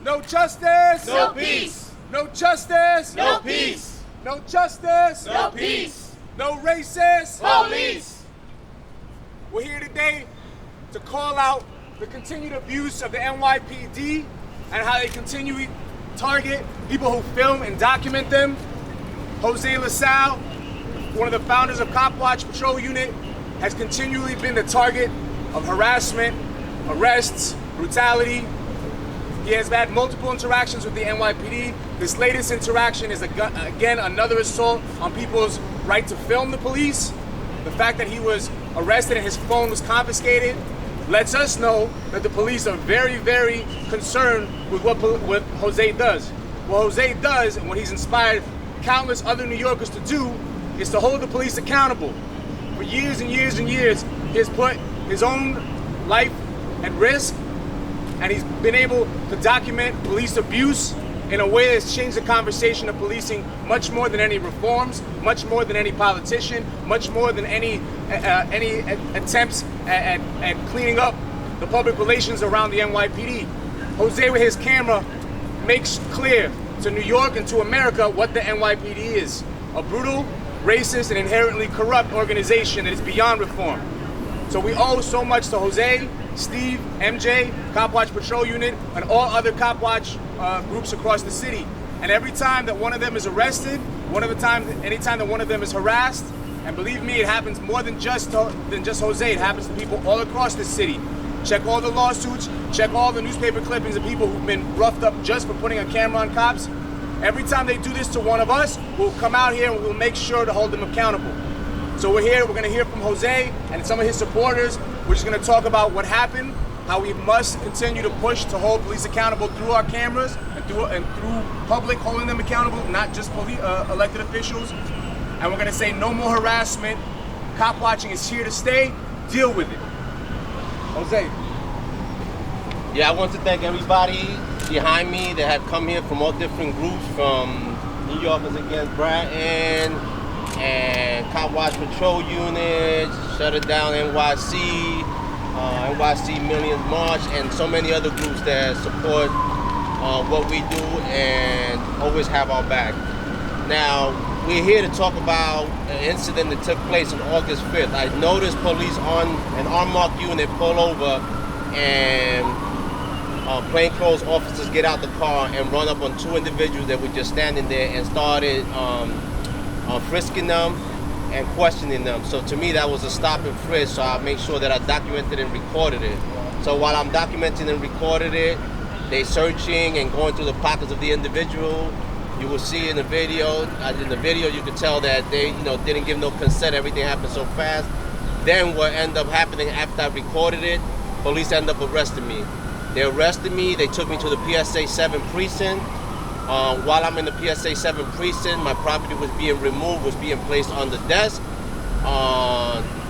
No justice. No peace. No justice. No peace. No justice. No peace. No racist Police. We're here today to call out the continued abuse of the NYPD and how they continually target people who film and document them. Jose LaSalle, one of the founders of Cop Watch Patrol Unit, has continually been the target of harassment, arrests, brutality. He has had multiple interactions with the NYPD. This latest interaction is again another assault on people's right to film the police. The fact that he was arrested and his phone was confiscated lets us know that the police are very, very concerned with what Jose does. What Jose does, and what he's inspired countless other New Yorkers to do, is to hold the police accountable. For years and years and years, he has put his own life at risk, and he's been able to document police abuse in a way that's changed the conversation of policing much more than any reforms, much more than any politician, much more than any attempts at cleaning up the public relations around the NYPD. Jose, with his camera, makes clear to New York and to America what the NYPD is: a brutal, racist, and inherently corrupt organization that is beyond reform. So we owe so much to Jose, Steve, MJ, Cop Watch Patrol Unit, and all other Cop Watch groups across the city. And every time that one of them is arrested, anytime that one of them is harassed, and believe me, it happens more than just Jose. It happens to people all across the city. Check all the lawsuits, check all the newspaper clippings of people who've been roughed up just for putting a camera on cops. Every time they do this to one of us, we'll come out here and we'll make sure to hold them accountable. So we're going to hear from Jose and some of his supporters. We're just going to talk about what happened, how we must continue to push to hold police accountable through our cameras and through public holding them accountable, not just elected officials. And we're going to say no more harassment. Cop watching is here to stay. Deal with it. Jose. Yeah, I want to thank everybody behind me that have come here from all different groups, from New Yorkers Against Bratton and Cop Watch Patrol Unit, Shut It Down NYC, NYC Millions March, and so many other groups that support what we do and always have our back. Now, we're here to talk about an incident that took place on August 5th. I noticed police on an unmarked unit pull over and plainclothes officers get out the car and run up on two individuals that were just standing there and started frisking them and questioning them. So to me, that was a stop and frisk, so I made sure that I documented and recorded it. So while I'm documenting and recorded it, they searching and going through the pockets of the individual. You will see in the video, you could tell that they didn't give no consent. Everything happened so fast. Then what ended up happening after I recorded it, police ended up arresting me. They arrested me, they took me to the PSA 7 precinct. While I'm in the PSA 7 precinct, my property was being removed, was being placed on the desk.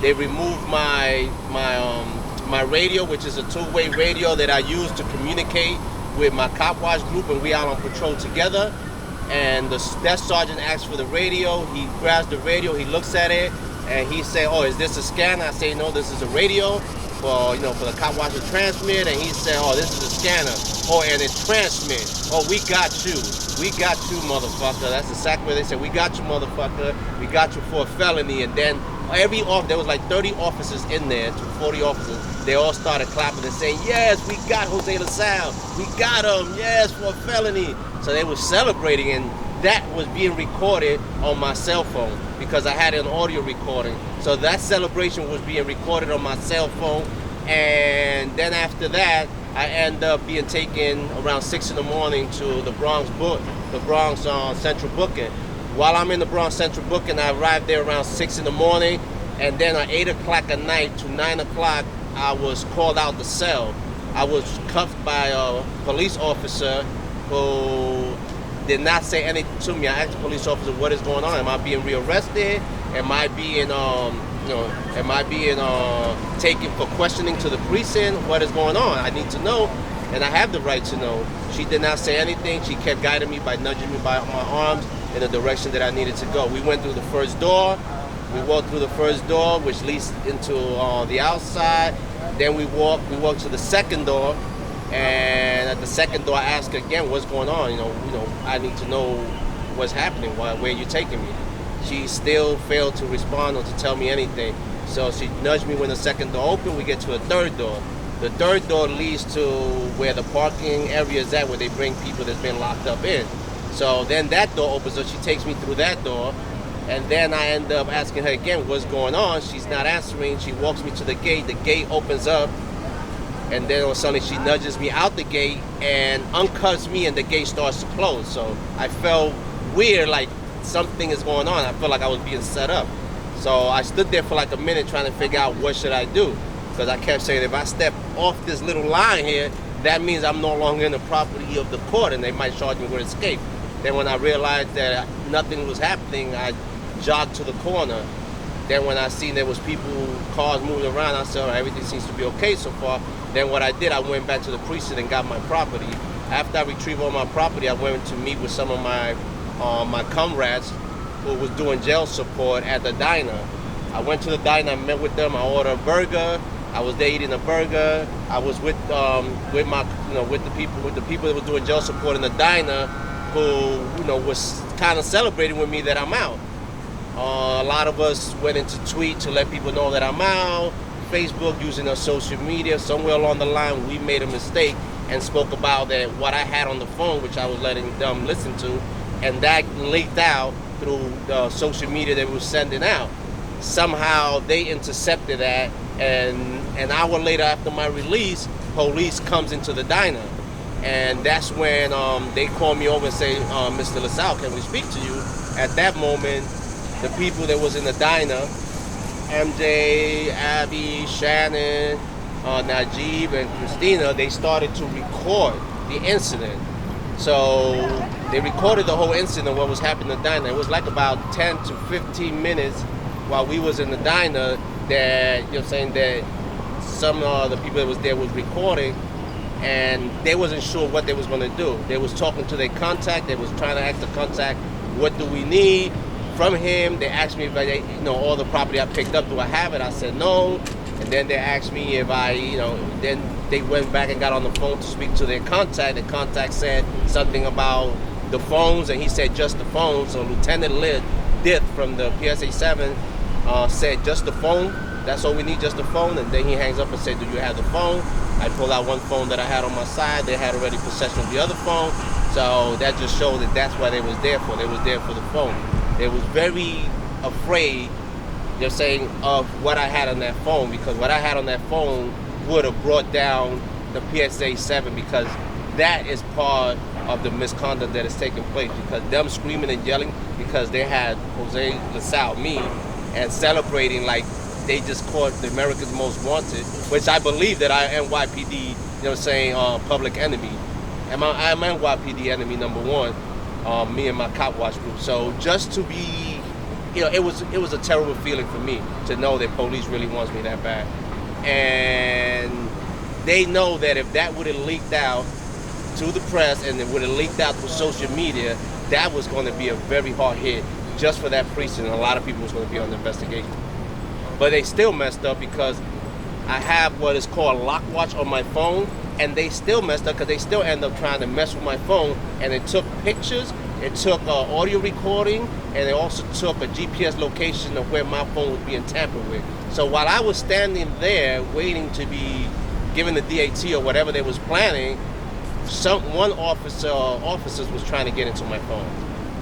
They removed my radio, which is a two-way radio that I use to communicate with my Cop Watch group, and we out on patrol together. And the desk sergeant asked for the radio. He grabs the radio, he looks at it, and he said, "Oh, is this a scanner?" I say, "No, this is a radio for the Cop Watch to transmit." And he said, "Oh, this is a scanner. Oh, and it transmit. Oh, we got you. We got you, motherfucker." That's exactly what they said. "We got you, motherfucker. We got you for a felony." And then there was like 30 officers in there, to 40 officers. They all started clapping and saying, "Yes, we got Jose LaSalle. We got him. Yes, for a felony." So they were celebrating, and that was being recorded on my cell phone because I had an audio recording. So that celebration was being recorded on my cell phone. And then after that, I ended up being taken around 6 in the morning to the Bronx Central Booking. While I'm in the Bronx Central Booking, I arrived there around 6 in the morning, and then at 8 o'clock at night to 9 o'clock, I was called out the cell. I was cuffed by a police officer who did not say anything to me. I asked the police officer, "What is going on? Am I being rearrested? Am I being taken for questioning to the precinct? What is going on? I need to know, and I have the right to know." She did not say anything. She kept guiding me by nudging me by my arms in the direction that I needed to go. We went through the first door. We walked through the first door, which leads into the outside. Then we walked to the second door, And at the second door, I asked her again, what's going on? I need to know what's happening. Where you taking me? She still failed to respond or to tell me anything. So she nudged me when the second door opened. We get to a third door. The third door leads to where the parking area is at, where they bring people that's been locked up in. So then that door opens up. She takes me through that door. And then I end up asking her again, what's going on? She's not answering. She walks me to the gate. The gate opens up. And then all of a sudden she nudges me out the gate and uncuts me, and the gate starts to close. So I felt weird, like something is going on. I felt like I was being set up. So I stood there for like a minute trying to figure out what should I do. Because I kept saying, if I step off this little line here, that means I'm no longer in the property of the court and they might charge me with escape. Then when I realized that nothing was happening, I jogged to the corner. Then when I seen there was people, cars moving around, I said, all right, everything seems to be okay so far. Then what I did, I went back to the precinct and got my property. After I retrieved all my property, I went to meet with some of my comrades who was doing jail support at the diner. I went to the diner, I met with them, I ordered a burger. I was there eating a burger. I was with the people that were doing jail support in the diner, who was kind of celebrating with me that I'm out. A lot of us went into tweet to let people know that I'm out. Facebook, using our social media. Somewhere along the line, we made a mistake and spoke about that what I had on the phone, which I was letting them listen to, and that leaked out through the social media that we were sending out. Somehow they intercepted that, and an hour later after my release, police comes into the diner. And that's when they call me over and say, Mr. LaSalle, can we speak to you? At that moment, the people that was in the diner, MJ, Abby, Shannon, Najib, and Christina, they started to record the incident. So they recorded the whole incident, what was happening in the diner. It was like about 10 to 15 minutes while we was in the diner that, that some of the people that was there was recording, and they wasn't sure what they was going to do. They was talking to their contact. They was trying to ask the contact, what do we need from him? They asked me if all the property I picked up, do I have it? I said no. And then they asked me if then they went back and got on the phone to speak to their contact. The contact said something about the phones, and he said just the phone. So Lieutenant Dith from the PSA 7 said just the phone. That's all we need, just the phone. And then he hangs up and said, do you have the phone? I pulled out one phone that I had on my side. They had already possession of the other phone. So that just showed that that's what they was there for. They was there for the phone. They was very afraid, of what I had on that phone, because what I had on that phone would have brought down the PSA 7, because that is part of the misconduct that is taking place, because them screaming and yelling because they had Jose LaSalle, me, and celebrating like they just caught the America's Most Wanted, which I believe that I am NYPD, public enemy. I'm NYPD enemy number one, me and my cop watch group. So just to be, it was a terrible feeling for me to know that police really wants me that bad. And they know that if that would have leaked out to the press and it would have leaked out through social media, that was going to be a very hard hit just for that precinct. And a lot of people was going to be on the investigation. But they still messed up because I have what is called lock watch on my phone, and they still messed up because they still end up trying to mess with my phone, and it took pictures, it took audio recording, and it also took a GPS location of where my phone was being tampered with. So while I was standing there waiting to be given the DAT or whatever they was planning, one officers was trying to get into my phone,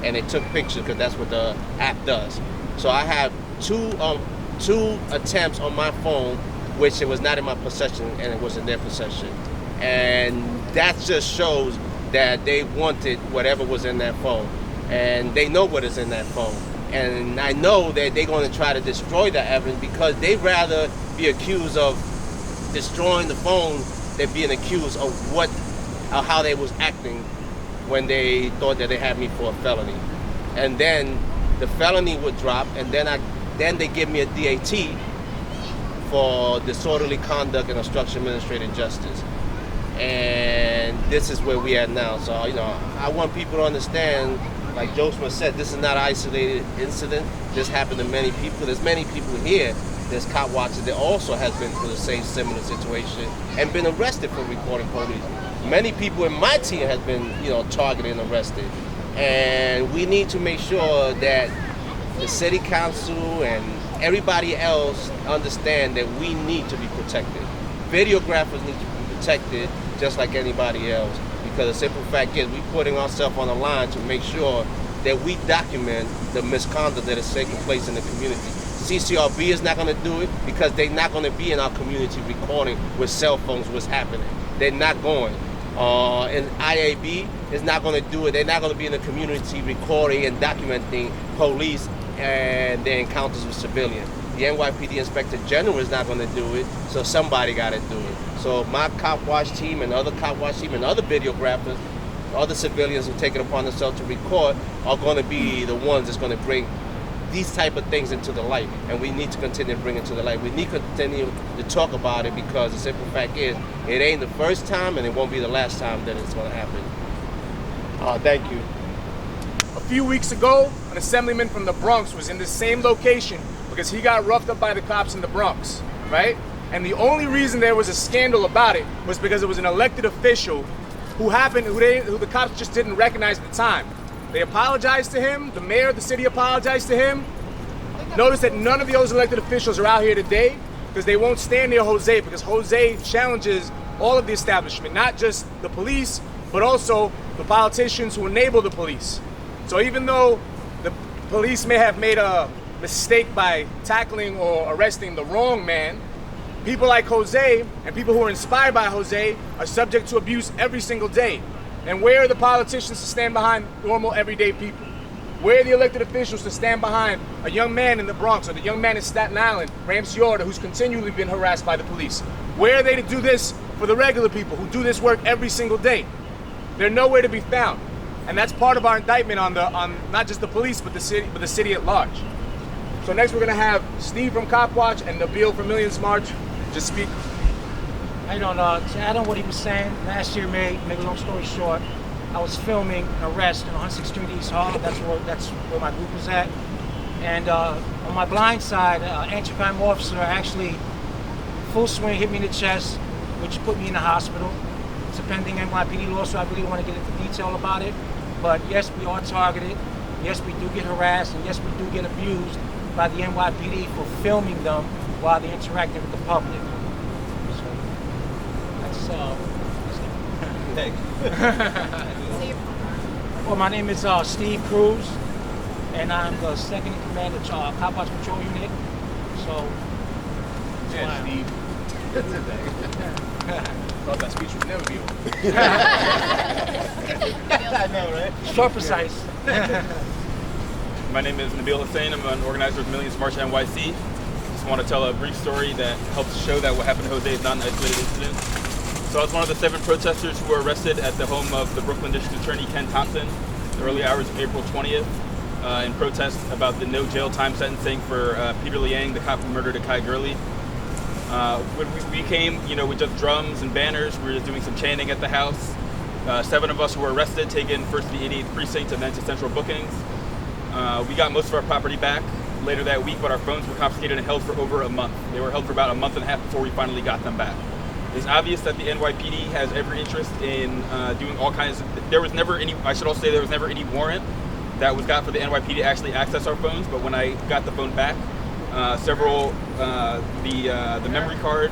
and they took pictures because that's what the app does. So I have two attempts on my phone, which it was not in my possession and it was in their possession. And that just shows that they wanted whatever was in that phone. And they know what is in that phone. And I know that they're going to try to destroy the evidence, because they'd rather be accused of destroying the phone than being accused of how they was acting when they thought that they had me for a felony. And then the felony would drop, and then they give me a DAT for disorderly conduct and obstruction of administrative justice. And this is where we are now. So, I want people to understand, like Joe Smith said, this is not an isolated incident. This happened to many people. There's many people here, there's cop watchers that also has been through the same similar situation and been arrested for recording police. many people in my team has been, targeted and arrested. And we need to make sure that the city council and everybody else understand that we need to be protected. Videographers need to be protected just like anybody else, because the simple fact is we're putting ourselves on the line to make sure that we document the misconduct that is taking place in the community. CCRB is not going to do it because they're not going to be in our community recording with cell phones what's happening. They're not going. And IAB is not going to do it. They're not going to be in the community recording and documenting police and their encounters with civilians. The NYPD Inspector General is not going to do it, so somebody got to do it. So my cop watch team and other cop watch team and other videographers, other civilians who take it upon themselves to record are going to be the ones that's going to bring these type of things into the light, and we need to continue to bring it to the light. We need to continue to talk about it because the simple fact is it ain't the first time and it won't be the last time that it's going to happen. Thank you. A few weeks ago, an assemblyman from the Bronx was in the same location because he got roughed up by the cops in the Bronx, right? And the only reason there was a scandal about it was because it was an elected official who the cops just didn't recognize at the time. They apologized to him, the mayor of the city apologized to him. Notice that none of those elected officials are out here today because they won't stand near Jose, because Jose challenges all of the establishment, not just the police, but also the politicians who enable the police. So even though the police may have made a mistake by tackling or arresting the wrong man, people like Jose and people who are inspired by Jose are subject to abuse every single day. And where are the politicians to stand behind normal, everyday people? Where are the elected officials to stand behind a young man in the Bronx or the young man in Staten Island, Ramsey Orta, who's continually been harassed by the police? Where are they to do this for the regular people who do this work every single day? They're nowhere to be found. And that's part of our indictment on not just the police, but the city at large. So next we're gonna have Steve from Cop Watch and Nabil from Millions March just speak. I don't know. To add on what he was saying, last year, make a long story short, I was filming an arrest in 106th Street East Harlem. That's where my group was at. And on my blind side, anti-crime officer actually full swing hit me in the chest, which put me in the hospital. It's a pending NYPD law, so I really want to get into detail about it. But yes, we are targeted. Yes, we do get harassed, and yes, we do get abused by the NYPD for filming them while they're interacting with the public. Thank you. Well, my name is Steve Cruz, and I'm the second in command of Cop Watch Patrol Unit. So, Yeah, Steve. Thought that speech would never be over. I know, right? short, precise. My name is Nabil Hussein. I'm an organizer of Millions March NYC. Just want to tell a brief story that helps show that what happened to Jose is not an isolated incident. So I was one of the 7 protesters who were arrested at the home of the Brooklyn District Attorney Ken Thompson in the early hours of April 20th in protest about the no jail time sentencing for Peter Liang, the cop who murdered Akai Gurley. When we came, with just drums and banners, we were just doing some chanting at the house. 7 of us who were arrested, taken first to the 88th precinct and then to central bookings. We got most of our property back later that week, but our phones were confiscated and held for over a month. They were held for about a month and a half before we finally got them back. It's obvious that the NYPD has every interest in doing all kinds of, there was never any warrant that was got for the NYPD to actually access our phones, but when I got the phone back, the memory card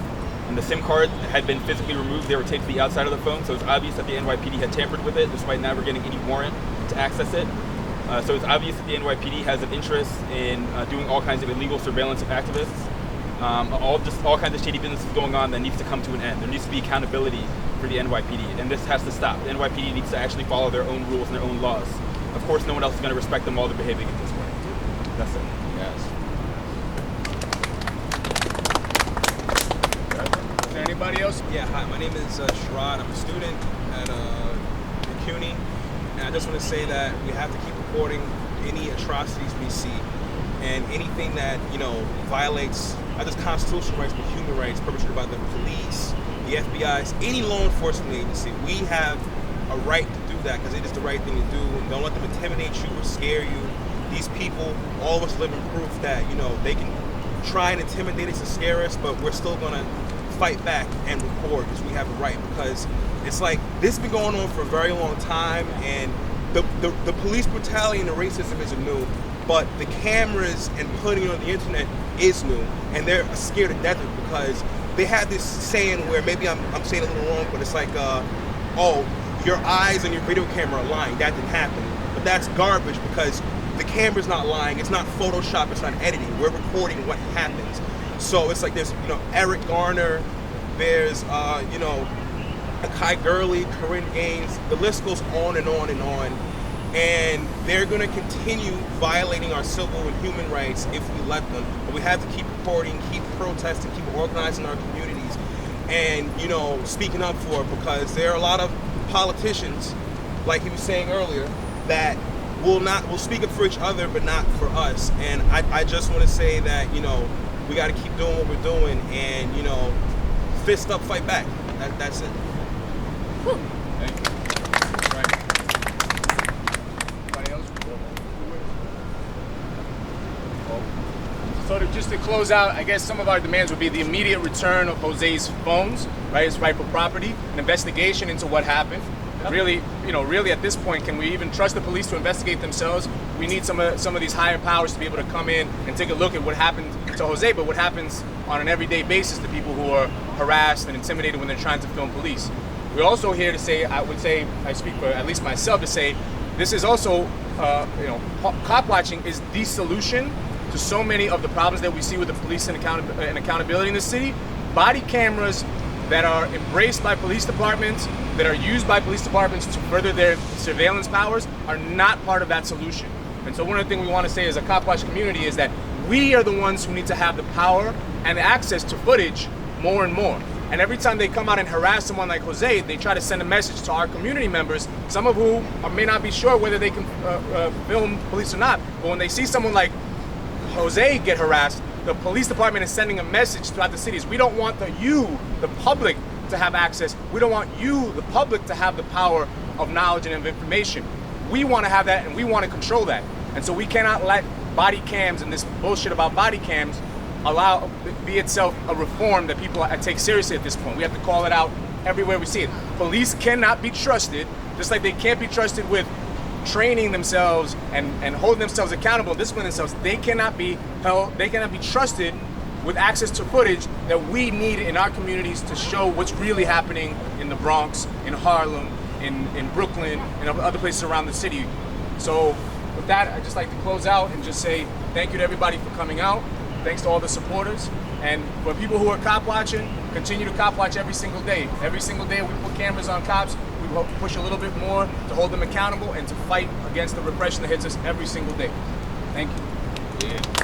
and the SIM card had been physically removed. They were taped to the outside of the phone, so it's obvious that the NYPD had tampered with it, despite never getting any warrant to access it. So it's obvious that the NYPD has an interest in doing all kinds of illegal surveillance of activists. All kinds of shady business is going on that needs to come to an end. There needs to be accountability for the NYPD, and this has to stop. The NYPD needs to actually follow their own rules and their own laws. Of course, no one else is going to respect them while they're behaving in this way. That's it. Yes. Is there anybody else? Yeah, hi, my name is Sherrod. I'm a student at CUNY, and I just want to say that we have to keep reporting any atrocities we see and anything that, violates not just constitutional rights but human rights perpetrated by the police, the FBI, any law enforcement agency. We have a right to do that because it is the right thing to do. Don't let them intimidate you or scare you. These people, all of us live in proof that, they can try and intimidate us and scare us, but we're still going to fight back and record because we have a right. Because it's like this has been going on for a very long time, and the police brutality and the racism isn't new, but the cameras and putting it on the internet is new, and they're scared to death of it because they have this saying where maybe I'm saying it a little wrong, but it's like, oh, your eyes and your video camera are lying. That didn't happen. But that's garbage because the camera's not lying. It's not Photoshop. It's not editing. We're recording what happens. So it's like there's, Eric Garner, there's, Akai Gurley, Corinne Gaines. The list goes on and on and on. And they're going to continue violating our civil and human rights if we let them. But we have to keep reporting, keep protesting, keep organizing our communities, and speaking up for it, because there are a lot of politicians, like he was saying earlier, that will speak up for each other but not for us. And I just want to say that we got to keep doing what we're doing, and fist up, fight back. That's it. Thank you. So just to close out, I guess some of our demands would be the immediate return of Jose's phones, right? His rightful property, an investigation into what happened. Yep. Really at this point, can we even trust the police to investigate themselves? We need some of these higher powers to be able to come in and take a look at what happened to Jose, but what happens on an everyday basis to people who are harassed and intimidated when they're trying to film police. We're also here to say, I speak for at least myself to say, this is also, cop watching is the solution to so many of the problems that we see with the police and accountability in the city. Body cameras that are embraced by police departments, that are used by police departments to further their surveillance powers, are not part of that solution. And so one of the things we want to say as a cop watch community is that we are the ones who need to have the power and the access to footage more and more. And every time they come out and harass someone like Jose, they try to send a message to our community members, some of who may not be sure whether they can film police or not. But when they see someone like Jose get harassed, the police department is sending a message throughout the cities. We don't want the public, to have access. We don't want you, the public, to have the power of knowledge and of information. We want to have that, and we want to control that. And so we cannot let body cams and this bullshit about body cams be itself a reform that people take seriously at this point. We have to call it out everywhere we see it. Police cannot be trusted, just like they can't be trusted with training themselves and holding themselves accountable, disciplining themselves. They cannot be trusted with access to footage that we need in our communities to show what's really happening in the Bronx, in Harlem, in Brooklyn, and other places around the city. So with that, I'd just like to close out and just say thank you to everybody for coming out. Thanks to all the supporters. And for people who are cop watching, continue to cop watch every single day. Every single day we put cameras on cops. We will push a little bit more to hold them accountable and to fight against the repression that hits us every single day. Thank you. Yeah.